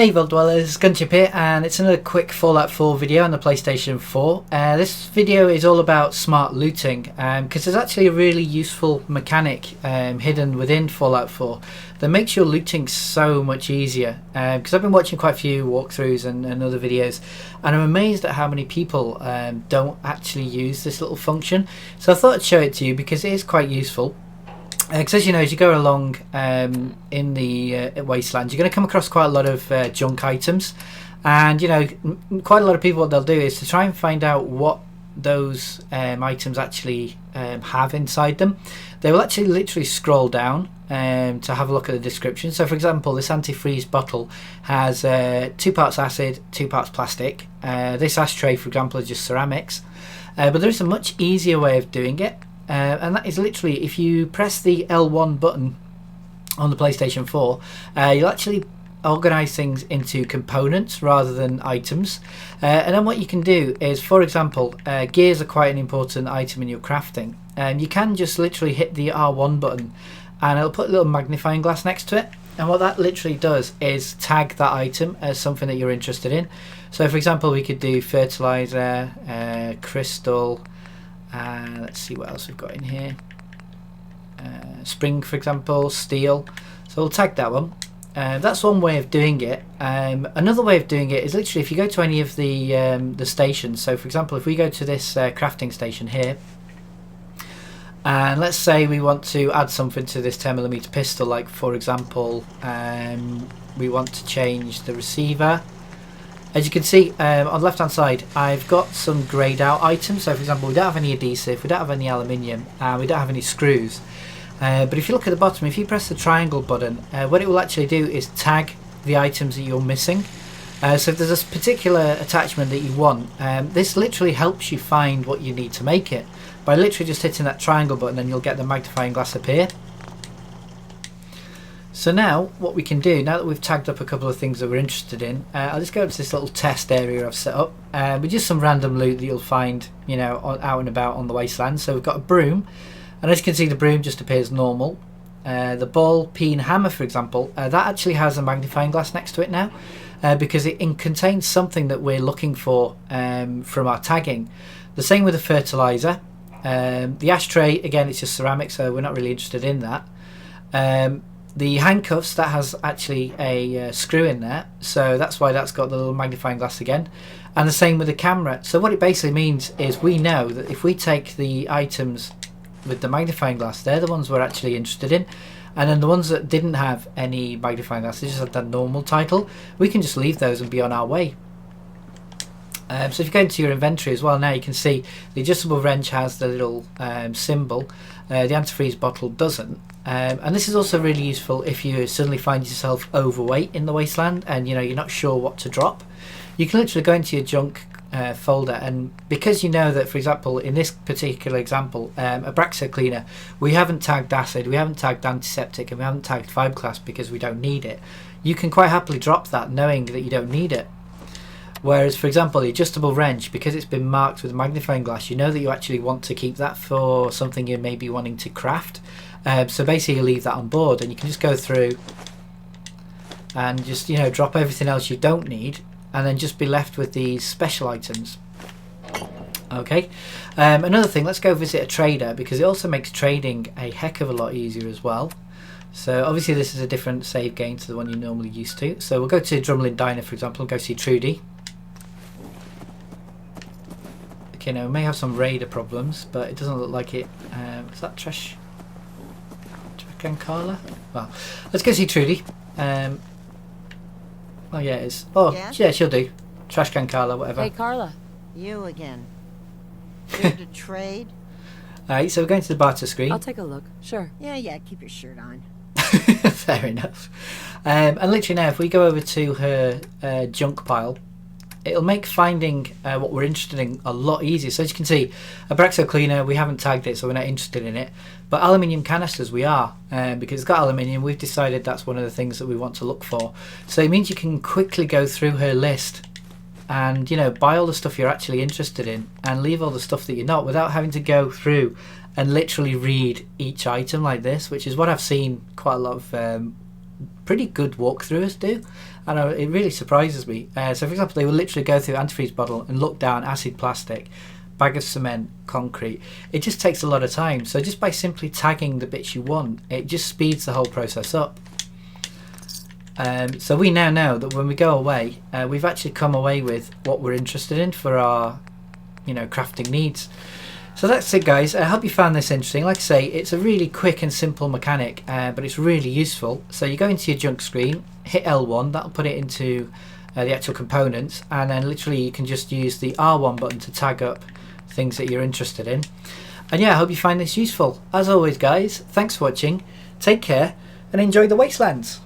Hey Vault Dwellers, Gunchip here, and it's another quick Fallout 4 video on the PlayStation 4. This video is all about smart looting, because there's actually a really useful mechanic hidden within Fallout 4 that makes your looting so much easier. Because I've been watching quite a few walkthroughs and other videos, and I'm amazed at how many people don't actually use this little function. So I thought I'd show it to you because it is quite useful. Because as you know, as you go along in the wasteland, you're going to come across quite a lot of junk items, and you know, quite a lot of people, what they'll do is to try and find out what those items actually have inside them. They will actually literally scroll down to have a look at the description. So for example, this antifreeze bottle has 2 parts acid, 2 parts plastic. This ashtray, for example, is just ceramics, but there is a much easier way of doing it. And that is literally, if you press the L1 button on the PlayStation 4, you'll actually organise things into components rather than items. And then what you can do is, for example, gears are quite an important item in your crafting. You can just literally hit the R1 button and it'll put a little magnifying glass next to it. And what that literally does is tag that item as something that you're interested in. So for example, we could do fertiliser, crystal. Let's see what else we've got in here. Spring, for example, steel. So we'll tag that one. That's one way of doing it. Another way of doing it is literally if you go to any of the stations. So for example, if we go to this crafting station here, and let's say we want to add something to this 10mm pistol, like for example, we want to change the receiver. As you can see on the left hand side, I've got some greyed out items. So for example, we don't have any adhesive, we don't have any aluminium, and we don't have any screws. But if you look at the bottom, if you press the triangle button, what it will actually do is tag the items that you're missing. So if there's a particular attachment that you want, this literally helps you find what you need to make it. By literally just hitting that triangle button, and you'll get the magnifying glass appear. So now what we can do, now that we've tagged up a couple of things that we're interested in, I'll just go to this little test area I've set up with just some random loot that you'll find, you know, out and about on the wasteland. So we've got a broom, and as you can see, the broom just appears normal. The ball peen hammer, for example, that actually has a magnifying glass next to it now, because it contains something that we're looking for from our tagging. The same with the fertiliser. The ashtray, again, it's just ceramic, so we're not really interested in that. The handcuffs, that has actually a screw in there, so that's why that's got the little magnifying glass again. And the same with the camera. So what it basically means is we know that if we take the items with the magnifying glass, they're the ones we're actually interested in, and then the ones that didn't have any magnifying glass, they just had that normal title, we can just leave those and be on our way. So if you go into your inventory as well, now you can see the adjustable wrench has the little symbol, the antifreeze bottle doesn't. And this is also really useful if you suddenly find yourself overweight in the wasteland and you know you're not sure what to drop. You can literally go into your junk folder, and because you know that, for example, in this particular example, a Braxo cleaner, we haven't tagged acid, we haven't tagged antiseptic, and we haven't tagged fiberglass because we don't need it. You can quite happily drop that knowing that you don't need it. Whereas, for example, the adjustable wrench, because it's been marked with a magnifying glass, you know that you actually want to keep that for something you're maybe wanting to craft. So basically you leave that on board, and you can just go through and just, you know, drop everything else you don't need, and then just be left with these special items. Okay. Another thing, let's go visit a trader, because it also makes trading a heck of a lot easier as well. So obviously this is a different save game to the one you're normally used to. So we'll go to Drumlin Diner, for example, and go see Trudy. Okay, now we may have some raider problems, but it doesn't look like it. Is that trash can Carla? Well, let's go see Trudy. Oh yeah, it is. Oh yeah, she'll do. Trash can Carla, whatever. Hey Carla. You again. Here to trade? Alright, so we're going to the barter screen. I'll take a look. Sure. Yeah, keep your shirt on. Fair enough. And literally now, if we go over to her junk pile, it'll make finding what we're interested in a lot easier. So as you can see, a Braxo cleaner, we haven't tagged it, so we're not interested in it. But aluminium canisters we are, because it's got aluminium. We've decided that's one of the things that we want to look for. So it means you can quickly go through her list and, you know, buy all the stuff you're actually interested in and leave all the stuff that you're not, without having to go through and literally read each item like this, which is what I've seen quite a lot of pretty good walkthroughs do, and it really surprises me. So for example, they will literally go through antifreeze bottle and look down acid plastic, bag of cement, concrete. It just takes a lot of time, so just by simply tagging the bits you want, it just speeds the whole process up. So we now know that when we go away, we've actually come away with what we're interested in for our crafting needs. So that's it, guys. I hope you found this interesting. Like I say, it's a really quick and simple mechanic, but it's really useful. So you go into your junk screen, hit L1, that'll put it into the actual components, and then literally you can just use the R1 button to tag up things that you're interested in. And yeah, I hope you find this useful. As always, guys, thanks for watching, take care, and enjoy the wastelands.